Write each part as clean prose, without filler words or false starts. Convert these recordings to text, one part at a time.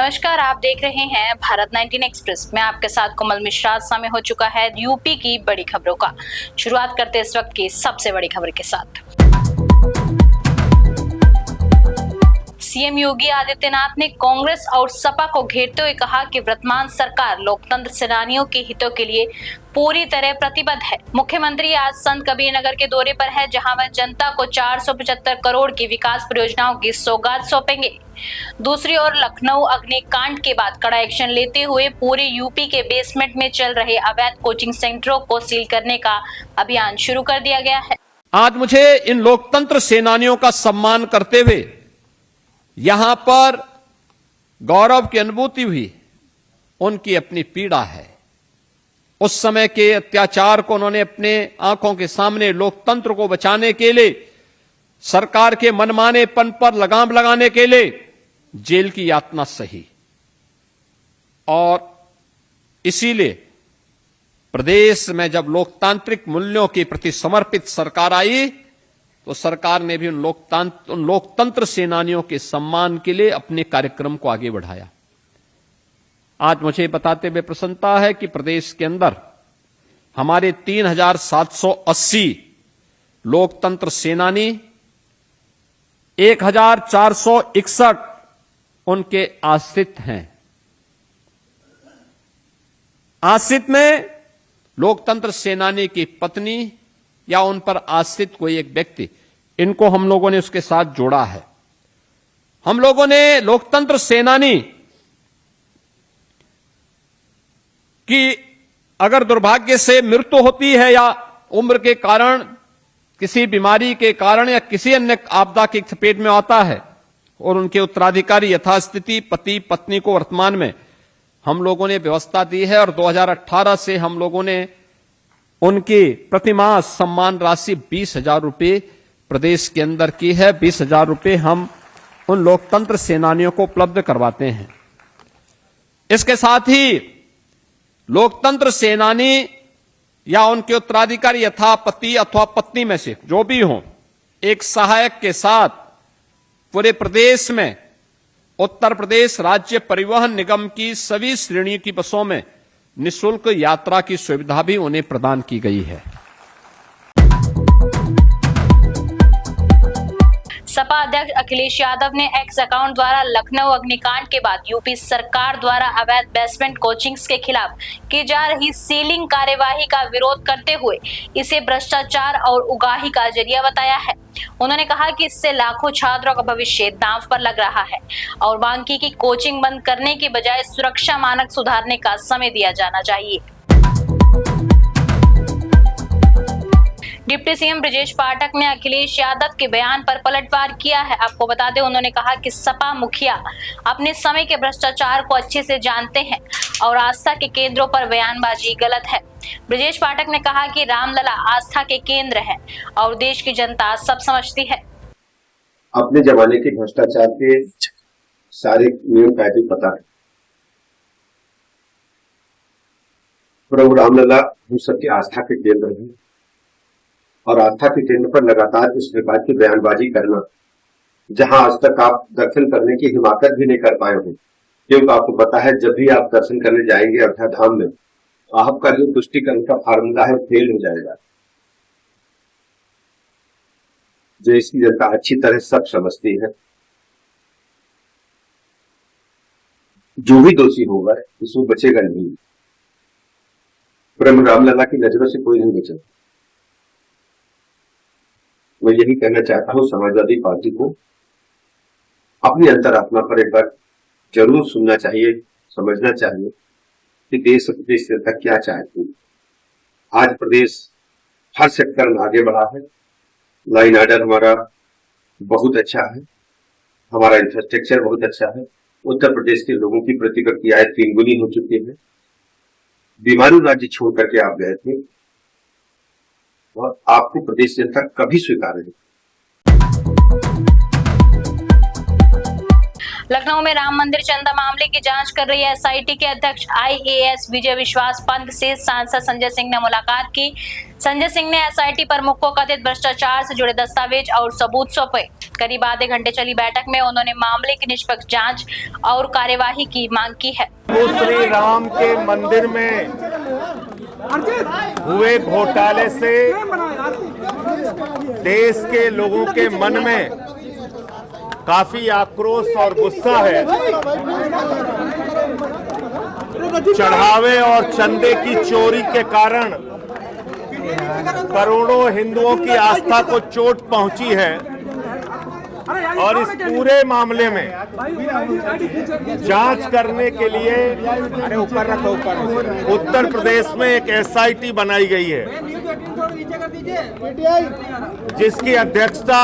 नमस्कार, आप देख रहे हैं भारत 19 एक्सप्रेस में आपके साथ कोमल मिश्रा। समय हो चुका है यूपी की बड़ी खबरों का। शुरुआत करते हैं इस वक्त की सबसे बड़ी खबर के साथ। सीएम योगी आदित्यनाथ ने कांग्रेस और सपा को घेरते हुए कहा कि वर्तमान सरकार लोकतंत्र सेनानियों के हितों के लिए पूरी तरह प्रतिबद्ध है। मुख्यमंत्री आज संत कबीर नगर के दौरे पर है, जहां वह जनता को 475 करोड़ की विकास परियोजनाओं की सौगात सौंपेंगे। दूसरी ओर लखनऊ अग्निकांड के बाद कड़ा एक्शन लेते हुए पूरे यूपी के बेसमेंट में चल रहे अवैध कोचिंग सेंटरों को सील करने का अभियान शुरू कर दिया गया है। आज मुझे इन लोकतंत्र सेनानियों का सम्मान करते हुए यहां पर गौरव की अनुभूति हुई। उनकी अपनी पीड़ा है। उस समय के अत्याचार को उन्होंने अपने आंखों के सामने लोकतंत्र को बचाने के लिए, सरकार के मनमानेपन पर लगाम लगाने के लिए जेल की यातना सही। और इसीलिए प्रदेश में जब लोकतांत्रिक मूल्यों के प्रति समर्पित सरकार आई तो सरकार ने भी उन लोकतंत्र सेनानियों के सम्मान के लिए अपने कार्यक्रम को आगे बढ़ाया। आज मुझे बताते हुए प्रसन्नता है कि प्रदेश के अंदर हमारे 3780 लोकतंत्र सेनानी, 1461 उनके आश्रित हैं। आश्रित में लोकतंत्र सेनानी की पत्नी या उन पर आश्रित कोई एक व्यक्ति, इनको हम लोगों ने उसके साथ जोड़ा है। हम लोगों ने लोकतंत्र सेनानी की अगर दुर्भाग्य से मृत्यु होती है या उम्र के कारण, किसी बीमारी के कारण या किसी अन्य आपदा की चपेट में आता है और उनके उत्तराधिकारी यथास्थिति पति पत्नी को वर्तमान में हम लोगों ने व्यवस्था दी है। और 2018 से हम लोगों ने उनकी प्रतिमाह सम्मान राशि 20,000 रुपये प्रदेश के अंदर की है। 20,000 रुपये हम उन लोकतंत्र सेनानियों को उपलब्ध करवाते हैं। इसके साथ ही लोकतंत्र सेनानी या उनके उत्तराधिकारी यथा पति अथवा पत्नी में से जो भी हों, एक सहायक के साथ पूरे प्रदेश में उत्तर प्रदेश राज्य परिवहन निगम की सभी श्रेणी की बसों में निःशुल्क यात्रा की सुविधा भी उन्हें प्रदान की गई है। सपा अध्यक्ष अखिलेश यादव ने एक्स अकाउंट द्वारा लखनऊ अग्निकांड के बाद यूपी सरकार द्वारा अवैध बेसमेंट कोचिंग्स के खिलाफ की जा रही सीलिंग कार्यवाही का विरोध करते हुए इसे भ्रष्टाचार और उगाही का जरिया बताया है। उन्होंने कहा कि इससे लाखों छात्रों का भविष्य दांव पर लग रहा है और मांग की कि कोचिंग बंद करने के बजाय सुरक्षा मानक सुधारने का समय दिया जाना चाहिए। डिप्टी सीएम ब्रजेश पाठक ने अखिलेश यादव के बयान पर पलटवार किया है। आपको बता दें, उन्होंने कहा कि सपा मुखिया अपने समय के भ्रष्टाचार को अच्छे से जानते हैं और आस्था के केंद्रों पर बयानबाजी गलत है। ब्रजेश पाठक ने कहा कि रामलला आस्था के केंद्र है और देश की जनता सब समझती है। अपने जमाने के भ्रष्टाचार के सारे नियम कायदे पता है। प्रभु रामलला हम सबकी आस्था के केंद्र है और आस्था के केंद्र पर लगातार इस प्रकार की बयानबाजी करना, जहां आज तक आप दर्शन करने की हिमाकत भी नहीं कर पाए हो, क्योंकि आपको पता है जब भी आप दर्शन करने जाएंगे अयोध्या धाम में, आपका जो तुष्टिकरण का फार्मूला है फेल हो जाएगा। जो इसकी जनता अच्छी तरह सब समझती है। जो भी दोषी होगा इसमें बचेगा नहीं। प्रभु रामलला की नजरों से कोई नहीं बचेगा। मैं यही कहना चाहता हूं समाजवादी पार्टी को अपनी अंतरात्मा पर एक बार जरूर सुनना चाहिए, समझना चाहिए कि देश और प्रदेश जनता क्या चाहती है। आज प्रदेश हर सेक्टर में आगे बढ़ा है। लाइन ऑर्डर हमारा बहुत अच्छा है, हमारा इंफ्रास्ट्रक्चर बहुत अच्छा है। उत्तर प्रदेश के लोगों की प्रतिक्रियाएं 3 गुनी हो चुकी है। बीमारू राज्य छोड़ करके आप गए थे और आपको प्रदेश जनता कभी स्वीकार नहीं। लखनऊ में राम मंदिर चंदा मामले की जांच कर रही एसआईटी के अध्यक्ष आईएएस विजय विश्वास पंत से सांसद संजय सिंह ने मुलाकात की। संजय सिंह ने एसआईटी प्रमुख को कथित भ्रष्टाचार से जुड़े दस्तावेज और सबूत सौंपे। करीब आधे घंटे चली बैठक में उन्होंने मामले की निष्पक्ष जांच और कार्यवाही की मांग की है। श्री राम के मंदिर में हुए घोटाले से देश के लोगों के मन में काफी आक्रोश और गुस्सा है। चढ़ावे और चंदे की चोरी के कारण करोड़ों हिंदुओं की आस्था को चोट पहुंची है और इस पूरे मामले में जांच करने के लिए उत्तर प्रदेश में एक एसआईटी बनाई गई है, जिसकी अध्यक्षता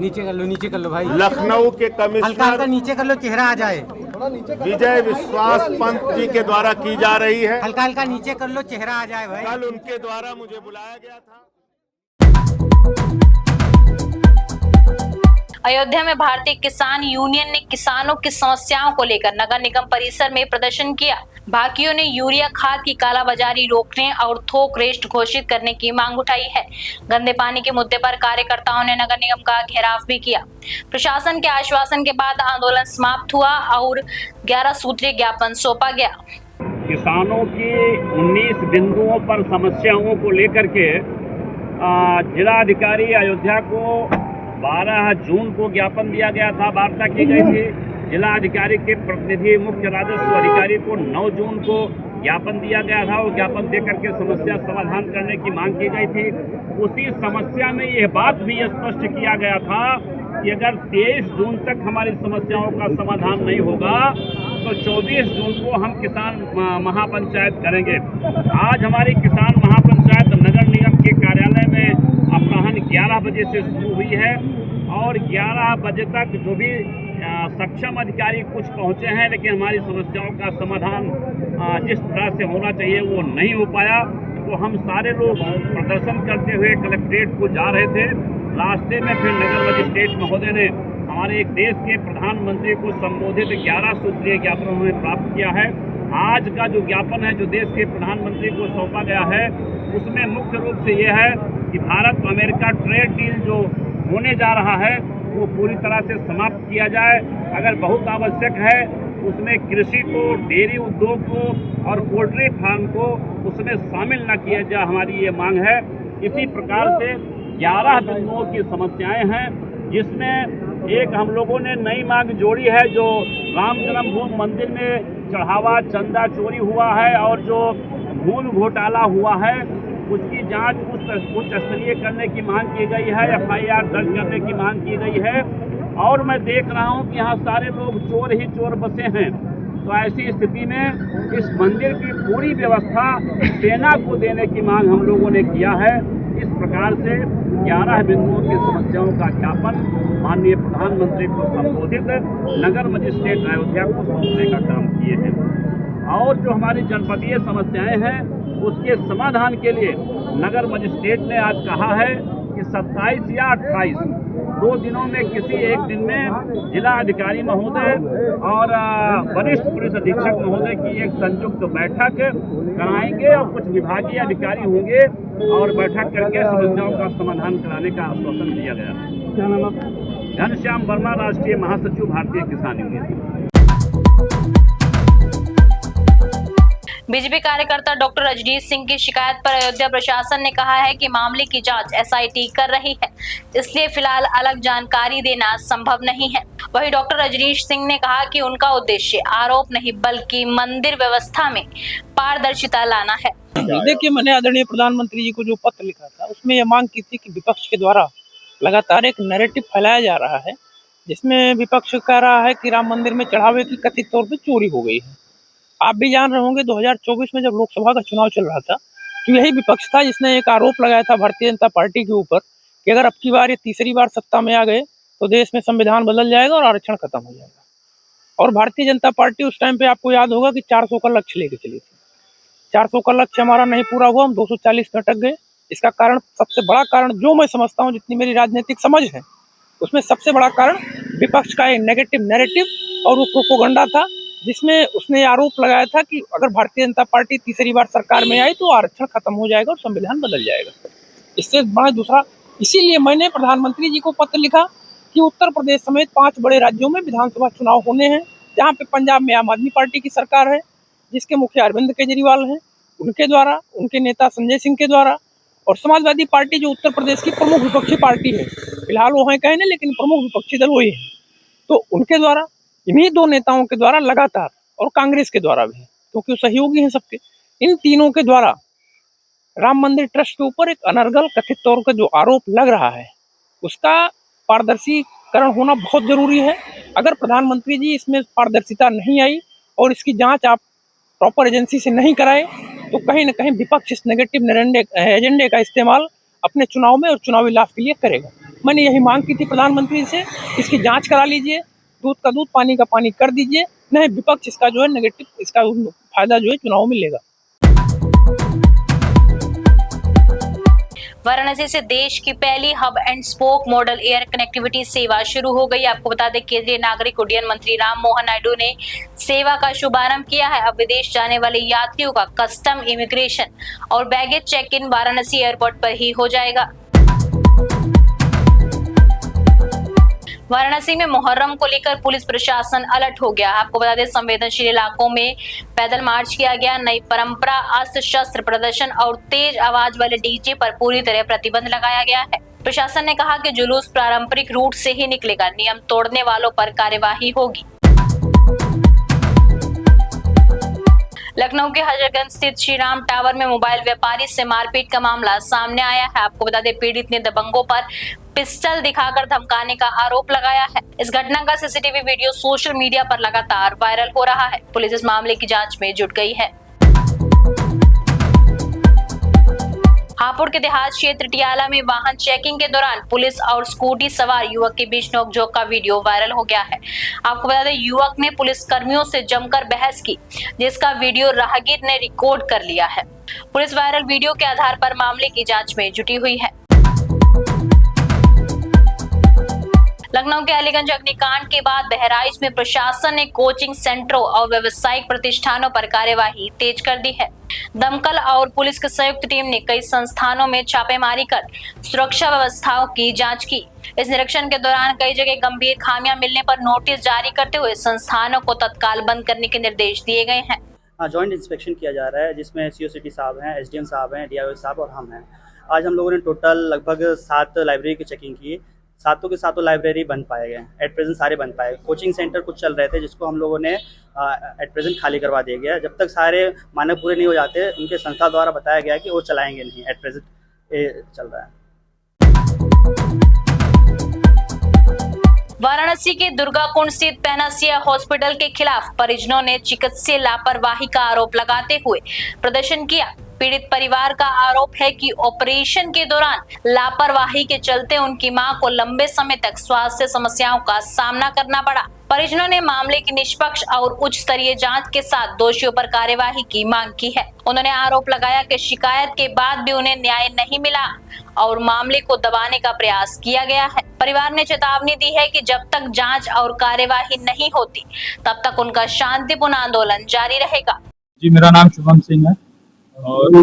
नीचे कर लो भाई, लखनऊ के कमिश्नर नीचे कर लो, चेहरा आ जाए, विजय विश्वास पंत जी के द्वारा की जा रही है। हल्का नीचे कर लो, चेहरा आ जाए भाई। कल उनके द्वारा मुझे बुलाया गया था। अयोध्या में भारतीय किसान यूनियन ने किसानों की समस्याओं को लेकर नगर निगम परिसर में प्रदर्शन किया। भाकियों ने यूरिया खाद की कालाबाजारी रोकने और थोक रेट घोषित करने की मांग उठाई है। गंदे पानी के मुद्दे पर कार्यकर्ताओं ने नगर निगम का घेराव भी किया। प्रशासन के आश्वासन के बाद आंदोलन समाप्त हुआ और 11 सूत्रीय ज्ञापन सौंपा गया। किसानों की 19 बिंदुओं पर समस्याओं को लेकर के जिलाधिकारी अयोध्या को 12 जून को ज्ञापन दिया गया था, वार्ता की गई थी। जिलाधिकारी के प्रतिनिधि मुख्य राजस्व अधिकारी को 9 जून को ज्ञापन दिया गया था और ज्ञापन देकर के समस्या समाधान करने की मांग की गई थी। उसी समस्या में यह बात भी स्पष्ट किया गया था कि अगर 23 जून तक हमारी समस्याओं का समाधान नहीं होगा तो 24 जून को हम किसान महापंचायत करेंगे। आज हमारी किसान महापंचायत नगर निगम के कार्यालय में अपराह्न 11 बजे से शुरू हुई है और 11 बजे तक जो भी सक्षम अधिकारी कुछ पहुंचे हैं, लेकिन हमारी समस्याओं का समाधान जिस तरह से होना चाहिए वो नहीं हो पाया। तो हम सारे लोग प्रदर्शन करते हुए कलेक्ट्रेट को जा रहे थे। रास्ते में फिर नगर मजिस्ट्रेट महोदय ने हमारे एक देश के प्रधानमंत्री को संबोधित 11 सूत्रीय ज्ञापन उन्होंने प्राप्त किया है। आज का जो ज्ञापन है जो देश के प्रधानमंत्री को सौंपा गया है, उसमें मुख्य रूप से यह है कि भारत अमेरिका ट्रेड डील जो होने जा रहा है वो पूरी तरह से समाप्त किया जाए। अगर बहुत आवश्यक है उसमें कृषि को, डेयरी उद्योग को और पोल्ट्री फार्म को उसमें शामिल न किया जाए, हमारी ये मांग है। इसी प्रकार से 11 बिंदुओं की समस्याएं हैं, जिसमें एक हम लोगों ने नई मांग जोड़ी है जो राम जन्मभूमि मंदिर में चढ़ावा चंदा चोरी हुआ है और जो भूल घोटाला हुआ है उसकी जांच उच्च स्तरीय करने की मांग की गई है, एफआईआर दर्ज करने की मांग की गई है। और मैं देख रहा हूं कि यहाँ सारे लोग चोर ही चोर बसे हैं। तो ऐसी स्थिति में इस मंदिर की पूरी व्यवस्था सेना को देने की मांग हम लोगों ने किया है। इस प्रकार से 11 बिंदुओं की समस्याओं का ज्ञापन माननीय प्रधानमंत्री को संबोधित नगर मजिस्ट्रेट अयोध्या को सौंपने का काम किए हैं। और जो हमारी जनपदीय समस्याएं हैं उसके समाधान के लिए नगर मजिस्ट्रेट ने आज कहा है कि 27 या 28 2 दिनों में किसी एक दिन में जिला अधिकारी महोदय और वरिष्ठ पुलिस अधीक्षक महोदय की एक संयुक्त बैठक कराएंगे और कुछ विभागीय अधिकारी होंगे और बैठक करके समस्याओं का समाधान कराने का आश्वासन दिया गया। क्या नाम आपका? घनश्याम वर्मा, राष्ट्रीय महासचिव, भारतीय किसान यूनियन। बीजेपी कार्यकर्ता डॉक्टर रजनीश सिंह की शिकायत पर अयोध्या प्रशासन ने कहा है कि मामले की जांच एसआईटी कर रही है, इसलिए फिलहाल अलग जानकारी देना संभव नहीं है। वहीं डॉक्टर रजनीश सिंह ने कहा कि उनका उद्देश्य आरोप नहीं बल्कि मंदिर व्यवस्था में पारदर्शिता लाना है। देखिए, मैंने आदरणीय प्रधानमंत्री जी को जो पत्र लिखा था उसमें यह मांग की थी कि विपक्ष के द्वारा लगातार एक नैरेटिव फैलाया जा रहा है, जिसमें विपक्ष कह रहा है कि राम मंदिर में चढ़ावे की कथित तौर पर चोरी हो गई है। आप भी जान रहे होंगे 2024 में जब लोकसभा का चुनाव चल रहा था तो यही विपक्ष था जिसने एक आरोप लगाया था भारतीय जनता पार्टी के ऊपर कि अगर अब की बार ये तीसरी बार सत्ता में आ गए तो देश में संविधान बदल जाएगा और आरक्षण खत्म हो जाएगा। और भारतीय जनता पार्टी उस टाइम पे आपको याद होगा कि 400 का लक्ष्य लेके चली थी। 400 का लक्ष्य हमारा नहीं पूरा हुआ, हम 240 में अटक गए। इसका कारण, सबसे बड़ा कारण जो मैं समझता हूँ, जितनी मेरी राजनीतिक समझ है उसमें सबसे बड़ा कारण विपक्ष का एक नेगेटिव नैरेटिव और वो प्रोपोगंडा था, जिसमें उसने आरोप लगाया था कि अगर भारतीय जनता पार्टी तीसरी बार सरकार में आई तो आरक्षण खत्म हो जाएगा और संविधान बदल जाएगा। इससे बड़ा दूसरा, इसीलिए मैंने प्रधानमंत्री जी को पत्र लिखा कि उत्तर प्रदेश समेत 5 बड़े राज्यों में विधानसभा चुनाव होने हैं, जहाँ पे पंजाब में आम आदमी पार्टी की सरकार है, जिसके मुखिया अरविंद केजरीवाल हैं, उनके द्वारा, उनके नेता संजय सिंह के द्वारा, और समाजवादी पार्टी जो उत्तर प्रदेश की प्रमुख विपक्षी पार्टी है, फिलहाल वो है कहने, लेकिन प्रमुख विपक्षी दल वही है, तो उनके द्वारा, इन्हीं 2 नेताओं के द्वारा लगातार, और कांग्रेस के द्वारा भी, क्योंकि वो सहयोगी हैं सबके, इन तीनों के द्वारा राम मंदिर ट्रस्ट के ऊपर एक अनर्गल कथित तौर पर जो आरोप लग रहा है, उसका पारदर्शीकरण होना बहुत जरूरी है। अगर प्रधानमंत्री जी इसमें पारदर्शिता नहीं आई और इसकी जांच आप प्रॉपर एजेंसी से नहीं कराए, तो कहीं ना कहीं विपक्ष इस नेगेटिव एजेंडे का इस्तेमाल अपने चुनाव में और चुनावी लाभ के लिए करेगा। मैंने यही मांग की थी प्रधानमंत्री से, इसकी जांच करा लीजिए, दूध का दूध पानी का पानी कर दीजिए, नहीं विपक्ष इसका जो है नेगेटिव, इसका फायदा जो है चुनाव में लेगा। वाराणसी से देश की पहली hub and spoke model air connectivity सेवा शुरू हो गई। आपको बता दें, केंद्रीय नागरिक उड्डयन मंत्री राममोहन नायडू ने सेवा का शुभारंभ किया है। अब विदेश जाने वाले यात्रियों का कस्टम, इमिग्रेशन और baggage check in Varanasi airport पर ही हो जाएगा। वाराणसी में मुहर्रम को लेकर पुलिस प्रशासन अलर्ट हो गया। आपको बता दें, संवेदनशील इलाकों में पैदल मार्च किया गया। नई परंपरा, अस्त्र शस्त्र प्रदर्शन और तेज आवाज वाले डीजे पर पूरी तरह प्रतिबंध लगाया गया है। प्रशासन ने कहा कि जुलूस पारंपरिक रूट से ही निकलेगा, नियम तोड़ने वालों पर कार्यवाही होगी। लखनऊ के हजरतगंज स्थित श्री राम टावर में मोबाइल व्यापारी से मारपीट का मामला सामने आया है। आपको बता दें, पीड़ित ने दबंगों पर पिस्टल दिखाकर धमकाने का आरोप लगाया है। इस घटना का सीसीटीवी वीडियो सोशल मीडिया पर लगातार वायरल हो रहा है। पुलिस इस मामले की जांच में जुट गई है। हापुड़ के देहात क्षेत्र टियाला में वाहन चेकिंग के दौरान पुलिस और स्कूटी सवार युवक के बीच नोकझोंक का वीडियो वायरल हो गया है। आपको बता दें, युवक ने पुलिस कर्मियों से जमकर बहस की, जिसका वीडियो राहगीर ने रिकॉर्ड कर लिया है। पुलिस वायरल वीडियो के आधार पर मामले की जांच में जुटी हुई है। लखनऊ के अलीगंज अग्निकांड के बाद बहराइच में प्रशासन ने कोचिंग सेंटरों और व्यावसायिक प्रतिष्ठानों पर कार्यवाही तेज कर दी है। दमकल और पुलिस की संयुक्त टीम ने कई संस्थानों में छापेमारी कर सुरक्षा व्यवस्थाओं की जांच की। इस निरीक्षण के दौरान कई जगह गंभीर खामियां मिलने पर नोटिस जारी करते हुए संस्थानों को तत्काल बंद करने के निर्देश दिए गए हैं। जॉइंट इंस्पेक्शन किया जा रहा है, जिसमें सीओ सिटी साहब हैं, एसडीएम साहब हैं, डीआईओ साहब और हम हैं। आज हम लोगों ने टोटल लगभग 7 लाइब्रेरी की चेकिंग की। सातों के सातों लाइब्रेरी बंद पाए गए। एट प्रेजेंट सारे बंद पाए। कोचिंग सेंटर कुछ चल रहे थे, जिसको हम लोगों ने एट प्रेजेंट खाली करवा दिया गया। जब तक सारे मानक पूरे नहीं हो जाते, उनके संस्था द्वारा बताया गया कि वो चलाएंगे नहीं। एट प्रेजेंट चल रहा है। वाराणसी के दुर्गाकुंड स्थित पैनासिया हॉस्पिटल के खिलाफ परिजनों ने चिकित्सीय लापरवाही का आरोप लगाते हुए प्रदर्शन किया। पीड़ित परिवार का आरोप है कि ऑपरेशन के दौरान लापरवाही के चलते उनकी मां को लंबे समय तक स्वास्थ्य समस्याओं का सामना करना पड़ा। परिजनों ने मामले की निष्पक्ष और उच्च स्तरीय जांच के साथ दोषियों पर कार्यवाही की मांग की है। उन्होंने आरोप लगाया कि शिकायत के बाद भी उन्हें न्याय नहीं मिला और मामले को दबाने का प्रयास किया गया है। परिवार ने चेतावनी दी है कि जब तक जांच और कार्यवाही नहीं होती, तब तक उनका शांतिपूर्ण आंदोलन जारी रहेगा। जी, मेरा नाम शुभम सिंह है और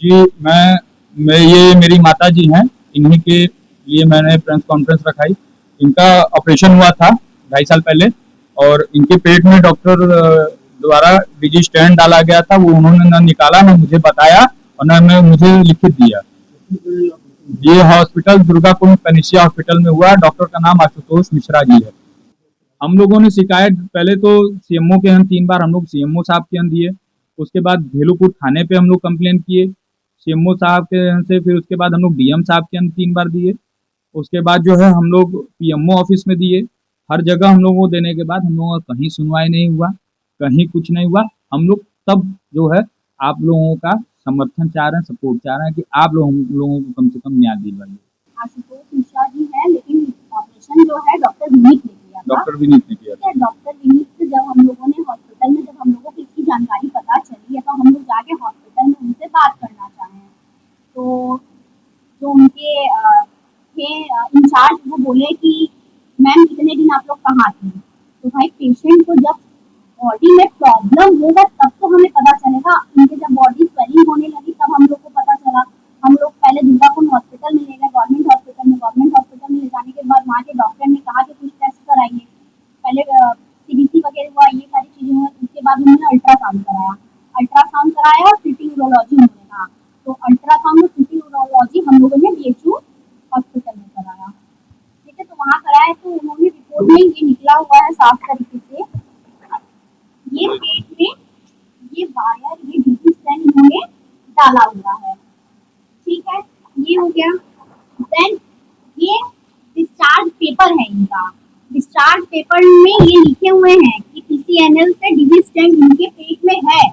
जी मैं ये मेरी माता जी हैं, इन्हीं के लिए मैंने प्रेस कॉन्फ्रेंस रखाई। इनका ऑपरेशन हुआ था 2.5 साल पहले और इनके पेट में डॉक्टर द्वारा डीजी स्टैंड डाला गया था। वो उन्होंने ना निकाला, ना मुझे बताया और ना मुझे लिखित दिया। ये हॉस्पिटल दुर्गाकुंड पैनासिया हॉस्पिटल में हुआ। डॉक्टर का नाम आशुतोष मिश्रा जी है। हम लोगों ने शिकायत पहले तो सीएमओ के यहाँ 3 बार हम लोग सीएमओ साहब के यहाँ दिए। उसके बाद भेलूपुर थाने पे हम लोग कंप्लेन किए सीएमओ साहब के यहाँ से। फिर उसके बाद हम लोग डीएम साहब के यहाँ 3 बार दिए। उसके बाद जो है हम लोग पीएमओ ऑफिस में दिए। हर जगह हम लोग को देने के बाद हम लोगों का कहीं सुनवाई नहीं हुआ, कहीं कुछ नहीं हुआ। हम लोग तब जो है आप लोगों का समर्थन चाह रहे हैं, सपोर्ट चाह रहे हैं कि आप लोगों को कम से कम न्याय दिलवाइए। आशुतोष मिश्रा जी है, लेकिन ऑपरेशन जो है डॉक्टर विनीत ने किया। डॉक्टर विनीत ने किया। डॉक्टर विनीत से जब हम लोगों ने हॉस्पिटल में, जब हम लोगों को इसकी जानकारी पता चली है, तो हम लोग जाके हॉस्पिटल में उनसे बात करना चाहे। तो जो उनके थे इंचार्ज, वो बोले कि मैम इतने दिन आप लोग कहाँ थे। तो भाई पेशेंट को जब बॉडी में प्रॉब्लम होगा तब तो हमें पता चलेगा। उनके जब बॉडी स्वेलिंग होने लगी तब हम लोग को पता चला। हम लोग पहले दुर्गाकुंड हॉस्पिटल में ले गए, गवर्नमेंट हॉस्पिटल में ले जाने के बाद वहाँ के डॉक्टर ने कहा कि कुछ टेस्ट कराइए। पहले सीबीसी वगैरह हुआ, ये सारी चीजें हुई। उसके बाद उन्होंने अल्ट्रासाउंड कराया और सिटिंग यूरोलॉजी उन्होंने कहा। तो अल्ट्रासाउंड और सिटिंग यूरोलॉजी हम लोगों ने BHU हॉस्पिटल में कराया। ठीक है, तो वहाँ कराया तो उन्होंने रिपोर्ट में ये निकला हुआ है साफ तरीके से, ये पेट में ये वायर, ये डीपी स्टेंट इन्होंने डाला हुआ है। ठीक है, ये हो गया। देन ये डिस्चार्ज पेपर है इनका। डिस्चार्ज पेपर में ये लिखे हुए हैं कि PCNL से डीपी स्टेंट इनके पेट में है,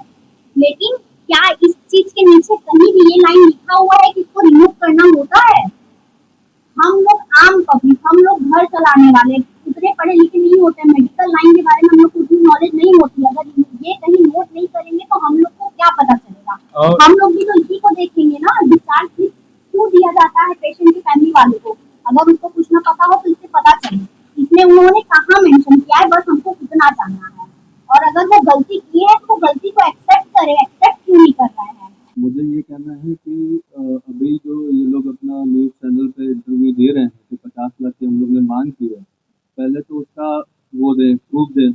लेकिन क्या इस चीज के नीचे कहीं भी ये लाइन लिखा हुआ है कि इसको रिमूव करना होता है? हम लोग आम पब्लिक, हम लोग घर चलाने वाले उतने पढ़े लिखे नहीं होते, मेडिकल लाइन के बारे में हम लोग को उतनी नॉलेज नहीं होती। अगर ये कहीं नोट नहीं करेंगे तो हम लोग को क्या पता चलेगा? हम लोग भी तो इसी को देखेंगे ना, डिस्चार्ज क्यों दिया जाता है पेशेंट की फैमिली वाले को। अगर उनको कुछ ना पता हो तो इससे पता चले। इसमें उन्होंने कहाँ मेंशन किया है, बस हमको इतना जानना है। और अगर वो गलती की है तो गलती को एक्सेप्ट करे, एक्सेप्ट क्यों नहीं कर रहे हैं? मुझे ये कहना है कि अभी जो ये लोग अपना न्यूज़ चैनल पे इंटरव्यू दे रहे हैं कि 50 लाख की हम लोग ने मांग की है, पहले तो उसका वो दें, प्रूफ दें।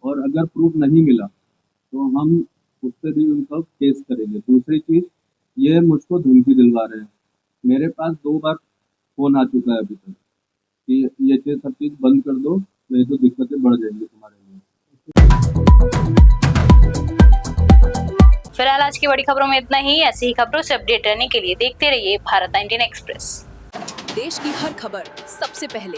और अगर प्रूफ नहीं मिला तो हम उस पर भी उनका केस करेंगे। दूसरी चीज़, ये मुझको धमकी दिलवा रहे हैं। मेरे पास 2 बार फ़ोन आ चुका है अभी तक कि ये सब चीज़ बंद कर दो, नहीं तो दिक्कतें बढ़ जाएंगी तुम्हारे लिए। फिलहाल आज की बड़ी खबरों में इतना ही। ऐसी ही खबरों से अपडेट रहने के लिए देखते रहिए भारत 19 एक्सप्रेस। देश की हर खबर सबसे पहले